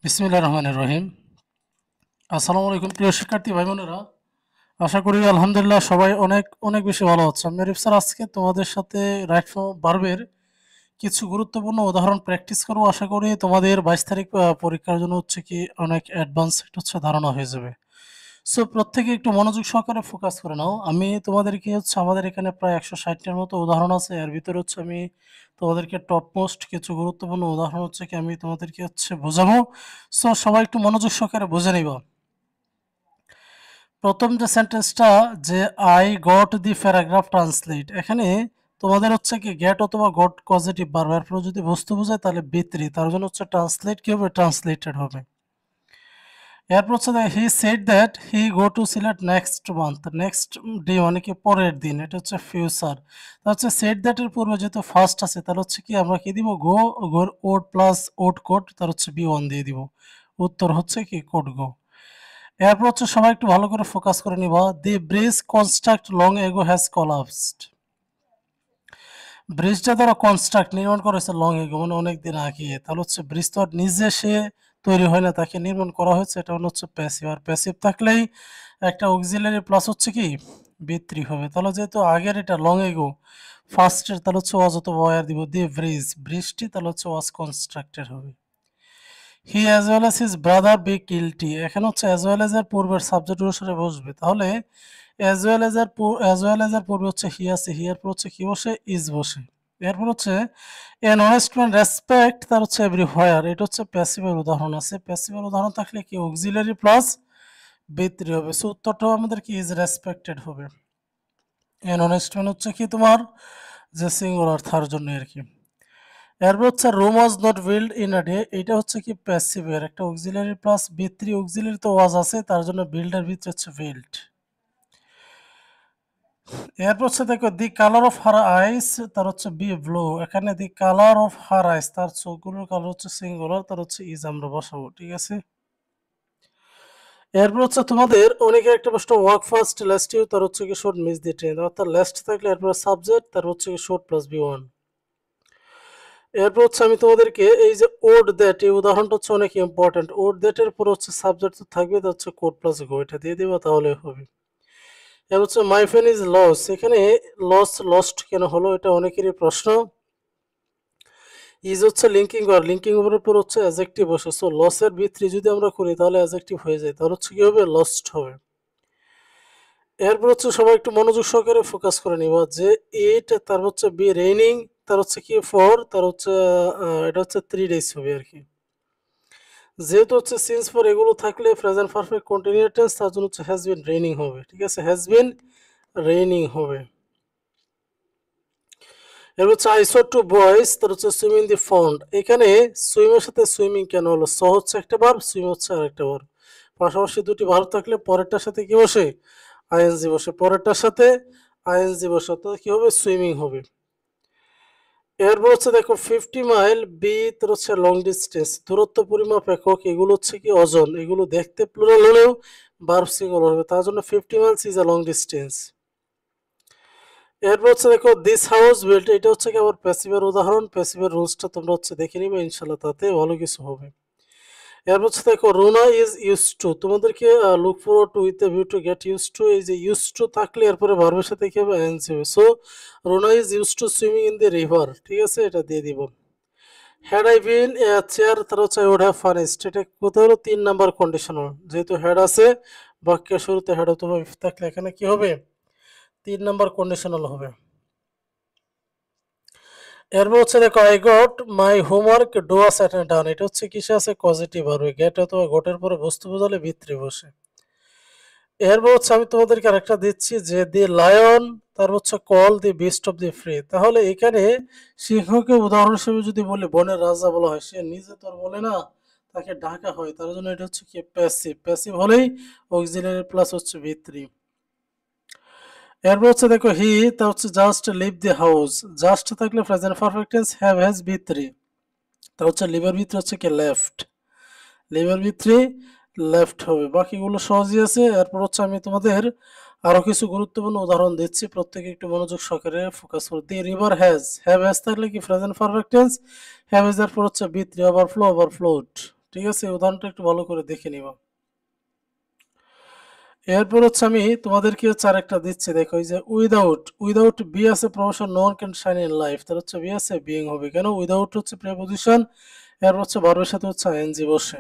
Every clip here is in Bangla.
বিসমিল্লাহির রহমানির রহিম। আসসালামু আলাইকুম প্রিয় শিক্ষার্থী ভাই বোনেরা। আশা করি আলহামদুলিল্লাহ সবাই অনেক অনেক বেশি ভালো আছে। আমি আরিফ স্যার আজকে তোমাদের সাথে রাইট ভার্বের কিছু গুরুত্বপূর্ণ উদাহরণ প্র্যাকটিস করব। আশা করি তোমাদের 22 তারিখ পরীক্ষার জন্য হচ্ছে কি অনেক অ্যাডভান্স একটা হচ্ছে ধারণা হয়ে যাবে। সো প্রত্যেকে একটু মনোযোগ সহকারে ফোকাস করে নাও। আমি তোমাদেরকে হচ্ছে আমাদের এখানে প্রায় 160টার মতো উদাহরণ আছে। এর ভিতরে হচ্ছে আমি তোমাদেরকে টপ মোস্ট কিছু গুরুত্বপূর্ণ উদাহরণ হচ্ছে কি আমি তোমাদেরকে হচ্ছে বোঝাবো। সো সবাই একটু মনোযোগ সহকারে বুঝে নিবা। প্রথম যে সেন্টেন্সটা যে I got the paragraph translate, এখানে তোমাদের হচ্ছে কি গেট অথবা গট পজিটিভ ভার্ব, এরপরে যদি বস্তু বোঝায় তাহলে বিত্রি, তার জন্য হচ্ছে ট্রান্সলেট কি হবে, ট্রান্সলেটেড হবে। এরপর হচ্ছে he said that he go to Sylhet next month, next day মানে কি পরের দিন, এটা হচ্ছে ফিউচার। তা হচ্ছে সেড দ্যাট এর পূর্বে যেহেতু ফার্স্ট আছে তাহলে হচ্ছে কি আমরা কি দিব, গো, গোর ওড প্লাস ওড কোড, তার হচ্ছে বি ওয়ান দিয়ে দিব, উত্তর হচ্ছে কি কোড গো। এরপর হচ্ছে সবাই একটু ভালো করে ফোকাস করে নিবা। দি bridge construct long ago has collapsed, ব্রিজটা তারা কনস্ট্রাক্ট নির্মাণ করেছে লং এগো মানে অনেক দিন আগে, তাহলে হচ্ছে ব্রিজ তো আর নিজে সে তৈরি হয় না, তাকে নির্মাণ করা হয়েছে, এটা হচ্ছে প্যাসিভ। আর প্যাসিভ থাকলেই একটা অক্সিলারি প্লাস হচ্ছে কি বি3 হবে। তাহলে যেহেতু আগের এটা লং এগো ফার্স্টের, তাহলে হচ্ছে ওয়াজ অথবা ওয়ার দিব, দি ব্রিজ ব্রিজটি তাহলে হচ্ছে ওয়াজ কনস্ট্রাক্টেড হবে। He as well as his brother be guilty, এখানে হচ্ছে অ্যাজ ওয়েল অ্যাজ এর পূর্বের সাবজেক্ট অনুসারে বসবে, তাহলে অ্যাজ ওয়েল এজ এর পূর্বে হচ্ছে হি আছে, হি এর পর হচ্ছে কি বসে, ইজ বসে। এরপর হচ্ছে এন অনেস্ট ম্যান রেসপেক্ট, তার হচ্ছে এভরিহোয়ার, এটা হচ্ছে প্যাসিভের উদাহরণ আছে। প্যাসিভের উদাহরণ থাকলে কি অক্সিলারি প্লাস বি3 হবে। সো উত্তরটাও আমাদের কি ইজ রেসপেক্টেড হবে। এন অনেস্ট ম্যান হচ্ছে কি তোমার যে সিঙ্গুলার, তার জন্য আর কি। এরপর হচ্ছে Rome was not build in a day, এটা হচ্ছে কি প্যাসিভের একটা অক্সিলারি প্লাস বি3, অক্সিলারি তো ওয়াজ আছে, তার জন্য বিল্ডের ভিতরে হচ্ছে বিল্ড। এরপর হচ্ছে দেখো দি কালার অফ হার আইস, তার হচ্ছে বি ব্লু, এখানে দি কালার অফ হার আইস, তার চোখগুলোর কালার হচ্ছে সিঙ্গুলার, তার হচ্ছে ইজ আমরা বসাবো, ঠিক আছে। এরপর হচ্ছে তোমাদের অনেকে একটা প্রশ্ন, ওয়ার্ক ফার্স্ট লাস্ট ইউ, তার হচ্ছে কি শর্ট মিস দি ট্রেন, অর্থাৎ লাস্ট থাকলে এরপর সাবজেক্ট, তার হচ্ছে কি শর্ট প্লাস বি ওয়ান। এরপর হচ্ছে আমি তোমাদেরকে এই যে ওড দ্যাট, এই উদাহরণটা হচ্ছে অনেক ইম্পর্টেন্ট। ওড দ্যাট এর পর হচ্ছে সাবজেক্ট তো থাকবে, তার হচ্ছে কোড প্লাস গো, এটা দিয়ে দিবা তাহলে হবে। এবার হচ্ছে মাই ফ্রেন্ড ইজ লস, এখানে লস্ট কেন হলো, এটা অনেকেরই প্রশ্ন। ইজ হচ্ছে লিঙ্কিং ওয়ার্ড, লিঙ্কিং ওয়ার্ডের উপর হচ্ছে অ্যাডজেক্টিভ বসে, সো লসের বি3 যদি আমরা করি তাহলে অ্যাডজেক্টিভ হয়ে যায়, তাহলে হচ্ছে কি হবে, লস্ট হবে। এরপর হচ্ছে সবাই একটু মনোযোগ সহকারে ফোকাস করে নিবা যে ইট, তার হচ্ছে বি রেইনিং, তার হচ্ছে কি ফর, তার হচ্ছে এটা হচ্ছে 3 ডেজ হবে আর কি। যেহেতু হচ্ছে সিন্স ফর এগুলো থাকলে প্রেজেন্ট পারফেক্ট কন্টিনিউয়াস টেন্স, তার জন্য হচ্ছে হ্যাজ বিন রেইনিং হবে, ঠিক আছে, হ্যাজ বিন রেইনিং হবে। এবার হচ্ছে আই স টু বয়েজ, তার হচ্ছে সুইমিং দি পন্ড, এখানে সুইমের সাথে সুইমিং কেন হলো, স হচ্ছে একটা ভার্ব, সুইম হচ্ছে আরেকটা ভার্ব, পাশাপাশি দুটি ভার্ব থাকলে পরেরটার সাথে কি বসে, আইএনজি বসে, পরেরটার সাথে আইএনজি বসে, তো কি হবে, সুইমিং হবে। এরপর হচ্ছে দেখো 50 মাইল বি, তার হচ্ছে লং ডিস্টেন্স, দূরত্ব পরিমাপ একক, এগুলো হচ্ছে কি ওজন, এগুলো দেখতে প্লুরাল হলেও ভার্ব সিঙ্গুলার হবে, তার জন্য 50 Miles is a long distance. এরপর হচ্ছে দেখো দিস হাউস বিল্ট, এটা হচ্ছে কি আবার প্যাসিভের উদাহরণ, প্যাসিভের রুলসটা তোমরা হচ্ছে দেখে নিবে ইনশাল্লাহ, তাতে ভালো কিছু হবে। এরপর হচ্ছে দেখো রুনা ইজ ইউজ টু, তোমাদেরকে look forward to with a view to get use to, এই যে ইউজ টু থাকলে এরপরে ভার্বের সাথে কি হবে, আইএনজি হবে। So Runa is use to swimming in the river, ঠিক আছে, এটা দিয়ে দিব। Had I been A chair, তার হচ্ছে আই উড হ্যাভ ফার্নিশড, এটা কোথায় হলো, 3 নাম্বার কন্ডিশনাল, যেহেতু হেড আছে বাক্যের শুরুতে হেড অথবা ইফ থাকলে এখানে কি হবে, 3 নাম্বার কন্ডিশনাল হবে। এরপর হচ্ছে দেখো I got my homework do us at done, এটা হচ্ছে কিসে আছে, পজিটিভ আর গেট অথবা গটের পরে বস্তু বোঝালে ভিতরে বসে। এরপর হচ্ছে আমি তোমাদেরকে আরেকটা দিচ্ছি যে দি লায়ন, তার হচ্ছে call the beast of the free, তাহলে এখানে সিংহকে উদাহরণ হিসেবে যদি বলি বনের রাজা বলা হয়, সে নিজে তো আর বলে না, তাকে ডাকা হয়, তার জন্য এটা হচ্ছে কি প্যাসিভ, প্যাসিভ হলেই অক্সিলারি প্লাস হচ্ছে ভিতরি। এরপর হচ্ছে দেখো হি, তা হচ্ছে just leave the house, just থাকলে present perfect tense, have has বি3, তা হচ্ছে লিভার ভিতরে হচ্ছে কি লেফট, লিভার বি3 লেফট হবে, বাকিগুলো সহজই আছে। এরপর হচ্ছে আমি তোমাদের আরো কিছু গুরুত্বপূর্ণ উদাহরণ দিচ্ছি, প্রত্যেকে একটু মনোযোগ সহকারে ফোকাস করো। The river has, have has থাকলে কি present perfect tense, have has এর পর হচ্ছে বি3 ওভারফ্লো ওভারফ্লোড, ঠিক আছে? উদাহরণটা একটু ভালো করে দেখে নিবা। এরপর হচ্ছে আমি তোমাদেরকে হচ্ছে আরেকটা দিচ্ছি দেখো এই যে উইদাউট বি আছে proposition no one can shine in life তাহলে হচ্ছে বি আছে বিইং হবে কেন উইদাউট হচ্ছে প্রিপোজিশন এর হচ্ছে ভার্বের সাথে হচ্ছে আইএনজি বসে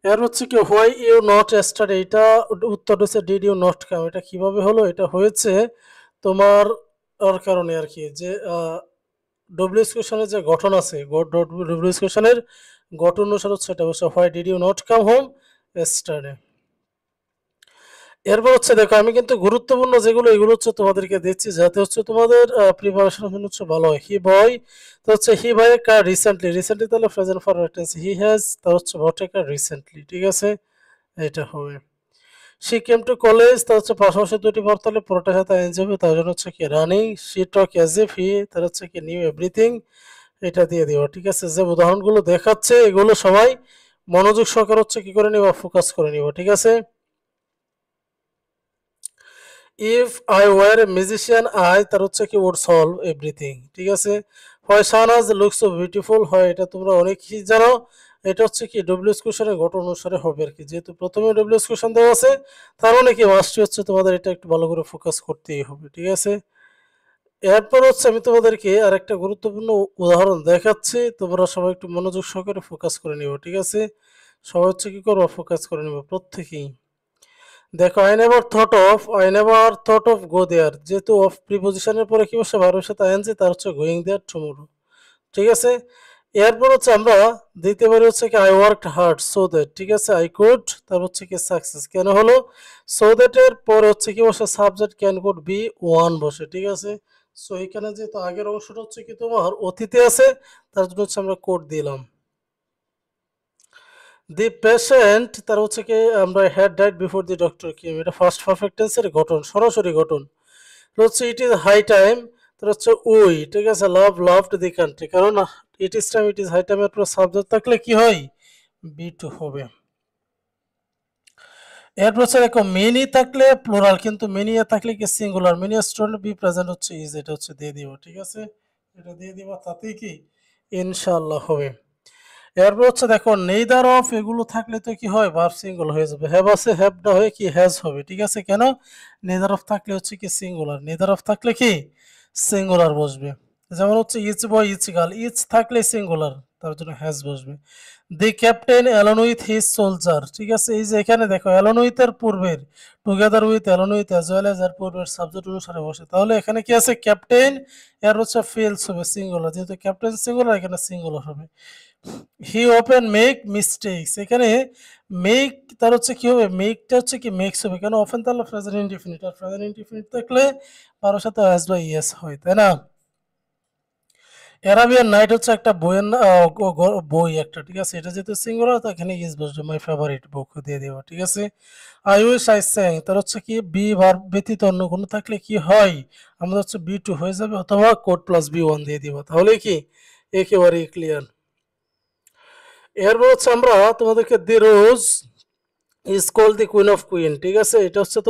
এর হচ্ছে কি হোয়াই ইউ নট স্টাডি এটা উত্তর হচ্ছে ডিড ইউ নট কাম এটা কিভাবে হলো এটা হয়েছে তোমার ওর কারণে আর কি যে ডব্লিউএস কোশ্চেনের যে গঠন আছে ডব্লিউএস কোশ্চেনের গঠন অনুসারে হচ্ছে এটা বসে why did you not come home study এরপর হচ্ছে দেখো আমি কিন্তু গুরুত্বপূর্ণ যেগুলো এগুলো হচ্ছে তোমাদেরকে দিচ্ছি যাতে হচ্ছে তোমাদের প্রিপারেশন জন্য হচ্ছে ভালো হয় হি বয় তো হচ্ছে হি বয় কার রিসেন্টলি তাহলে present forward tense he has তা হচ্ছে বট এ কার রিসেন্টলি ঠিক আছে এটা হবে শি কেম টু কলেজ তা হচ্ছে পাশাপাশি দুটি ভার্ব তাহলে পুরোটার সাথে আইএনজি হবে তার জন্য হচ্ছে কি running she talk as if he তার হচ্ছে কি নিউ এভরিথিং এটা দিয়ে দিও ঠিক আছে যে উদাহরণগুলো দেখাচ্ছে এগুলো সবাই মনোযোগ সহকারে হচ্ছে কি করে নিবা ফোকাস করে নিবা ঠিক আছে if I were A musician I তার হচ্ছে কি উড সলভ এভরিথিং ঠিক আছে হয় শাহনাজ লুকস সো বিউটিফুল হয় এটা তোমরা অনেক কিছু জানো এটা হচ্ছে কি ডব্লিউএস কোশ্চেনের গঠন অনুসারে হবে আর কি যেহেতু প্রথমে ডব্লিউএস কোশ্চেন দেওয়া আছে তার মানে কি মাস্টই হচ্ছে তোমাদের এটা একটু ভালো করে ফোকাস করতেই হবে ঠিক আছে এরপর হচ্ছে আমি তোমাদেরকে আর একটা গুরুত্বপূর্ণ উদাহরণ দেখাচ্ছি তোমরা সবাই একটু মনোযোগ সহকারে ফোকাস করে নিও ঠিক আছে সবাই হচ্ছে কি করবো ফোকাস করে নিব প্রত্যেকেই দেখো আই নেভার থট অফ গো দেয়ার যেহেতু অফ প্রিপোজিশনের পরে কি বসে ভার্বের সাথে আইএনজি তার হচ্ছে গোয়িং দেয়ার টুমরো ঠিক আছে এরপর হচ্ছে আমরা দিতে পারি হচ্ছে কি I worked hard so that ঠিক আছে আই কুড তার হচ্ছে কি সাকসেস কেন হলো সো দ্যাট এর পরে হচ্ছে কি বসে subject can could be one বসে ঠিক আছে সো এখানে যেহেতু আগের অংশটা হচ্ছে কি তোমার অতীতে আছে তার জন্য হচ্ছে আমরা কোড দিলাম দি পেশেন্ট তার হচ্ছে কি আমরা had died before the doctor came এটা ফার্স্ট পারফেক্ট টেন্সের গঠন সরাসরি গঠন হচ্ছে ইট ইজ হাই টাইম তার হচ্ছে উই ঠিক আছে লাভড দি কান্ট্রি কারণ ইট ইজ হাই টাইমের পুরো সাবজেক্ট থাকলে কি হয় বি টু হবে এরপর হচ্ছে দেখো মেনি থাকলে প্লুরাল কিন্তু মেনি থাকলে কি singular many student B present হচ্ছে ইজ এটা হচ্ছে দিয়ে দিব ঠিক আছে এটা দিয়ে দিব তাতেই কি ইনশাআল্লাহ হবে এরপর হচ্ছে দেখো নেইদার অফ এগুলো থাকলে তো কি হয় ভার্ব সিঙ্গুলার হয়ে যাবে হ্যাভ আছে হ্যাভটা হয়ে কি হ্যাজ হবে ঠিক আছে কেন নেইদার অফ থাকলে হচ্ছে কি সিঙ্গুলার নেইদার অফ থাকলে কি সিঙ্গুলার বসবে যেমন হচ্ছে each boy each girl each থাকলে সিঙ্গুলার তার জন্য হ্যাজ বসবে the captain along with his soldier ঠিক আছে এই যে এখানে দেখো অ্যালন উইথ এর পূর্বের together with along with as well এর পূর্বের সাবজেক্ট অনুসারে বসে তাহলে এখানে কি আছে ক্যাপ্টেন এর হচ্ছে ফেলস হবে সিঙ্গুলার যেহেতু ক্যাপ্টেন সিঙ্গুলার এখানে সিঙ্গুলার হবে হি ওপেন মেক মিস্টেকস এখানে মেক তার হচ্ছে কি হবে মেকটা হচ্ছে কি মেক্স হবে কেন অফেন তাহলে প্রেজেন্ট ইনডিফিনিট আর প্রেজেন্ট ইনডিফিনিট থাকলে কারোর সাথে অ্যাজ বা ইয়েস হয় তাই না অ্যারাবিয়ান নাইট হচ্ছে একটা বইয়ের বই একটা ঠিক আছে এটা যেহেতু সিঙ্গুলার তো এখানে ইজ বসবে মাই ফেভারিট বুক দিয়ে দেবো ঠিক আছে আই উইশ আই স্যাং তার হচ্ছে কি বি ভার্ব ব্যতীত অন্য কোনো থাকলে কি হয় আমাদের হচ্ছে বি টু হয়ে যাবে অথবা কোড প্লাস বি ওয়ান দিয়ে দিব তাহলে কি একেবারেই ক্লিয়ার এরপর হচ্ছে আমরা তোমাদেরকে the rose is called the queen of queen ঠিক আছে এটা হচ্ছে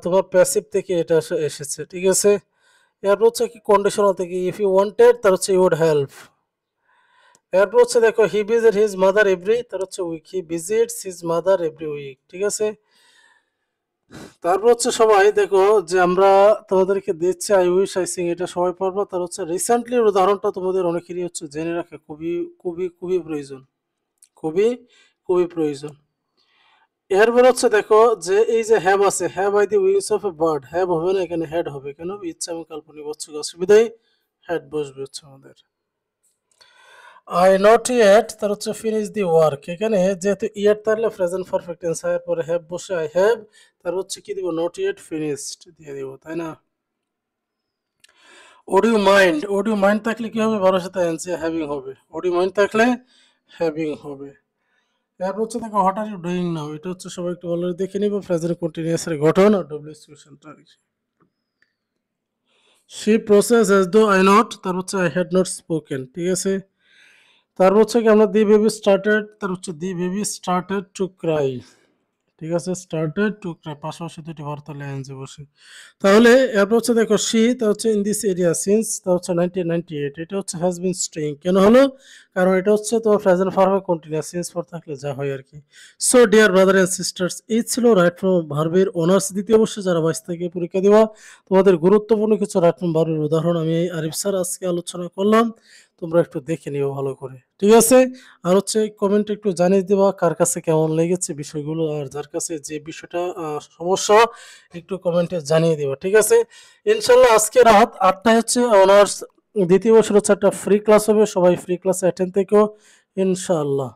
তোমার প্যাসিভ থেকে এটা এসেছে ঠিক আছে এরপর হচ্ছে কি কন্ডিশনাল থেকে ইফ ইউ ওয়ান্টেড তার হচ্ছে ইউ উড হেল্প এরপর হচ্ছে দেখো he visit his mother every তার হচ্ছে week he visits his mother every week ঠিক আছে তারপর হচ্ছে সবাই দেখো যে আমরা তোমাদেরকে দিচ্ছি আই উইশ আই সিং এটা সবাই পারবো তার হচ্ছে রিসেন্টলির উদাহরণটা তোমাদের অনেকেরই হচ্ছে জেনে রাখা খুবই খুবই খুবই প্রয়োজন খুবই খুবই প্রয়োজন এরপর হচ্ছে দেখো যে এই যে হ্যাভ আছে have I the wings of a bird have হবে না এখানে হ্যাড হবে কেন ইচ্ছা এবং কাল্পনিক বাচক অসুবিধায় হ্যাড বসবে হচ্ছে আমাদের আই নট ইয়েট তার হচ্ছে ফিনিশ দি ওয়ার্ক এখানে যেহেতু ইয়েট তাহলে প্রেজেন্ট পারফেক্ট টেন্স এর পরে হ্যাভ বসে আই হ্যাভ তার হচ্ছে কি দিব নট ইয়েট ফিনিশড দিয়ে দিব তাই না ওড ইউ মাইন্ড থাকলে কি হবে ভালোর সাথে এনসি হ্যাভিং হবে ওড ইউ মাইন্ড থাকলে হ্যাভিং হবে এরপর হচ্ছে দেখো what are you doing now এটা হচ্ছে সবাই একটু ভালো দেখে নিব প্রেজেন্ট কন্টিনিউয়াস এর গঠন আর ডব্লিউএস কোশ্চেনটা she process as though I not তার হচ্ছে আই হ্যাড নট স্পোকেন ঠিক আছে তারপর হচ্ছে কি আমরা দি বেবি স্টার্টেড তার হচ্ছে দি বেবি স্টার্টেড টু ক্রাই ঠিক আছে, স্টার্টেড টু ক্রাই পাশাপাশি দুটি ভার্ব তাহলে আইএনজি বসে। তাহলে এরপর হচ্ছে দেখো শি তা হচ্ছে ইন দিস এরিয়া সিন্স তা হচ্ছে 1998 এটা হচ্ছে হ্যাজ বিন স্টেইং কেন হলো? কারণ এটা হচ্ছে তোমার প্রেজেন্ট ফর্মে কন্টিনিউয়াস সিন্স ফর থাকলে যা হয় আর কি। So dear brother and sisters এই ছিল রাইট ফ্রম ভার্বের অনার্স দ্বিতীয় বর্ষে যারা 22 থেকে পরীক্ষা দিবা তোমাদের গুরুত্বপূর্ণ কিছু রাইট ফ্রম ভার্বের উদাহরণ আমি আরিফ স্যার আজকে আলোচনা করলাম। তোমরা একটু দেখে নিও ভালো করে। ঠিক আছে? আর হচ্ছে কমেন্টে একটু জানিয়ে দিবা কার কাছে কেমন লেগেছে বিষয়গুলো আর যার কাছে যে বিষয়টা সমস্যা একটু কমেন্টে জানিয়ে দিবা। ঠিক আছে? ইনশাআল্লাহ আজকে রাত ৮টায় হচ্ছে অনার্স দ্বিতীয় বর্ষের হচ্ছে একটা ফ্রি ক্লাস হবে। সবাই ফ্রি ক্লাসে অ্যাটেন্ড থেকো ইনশাআল্লাহ।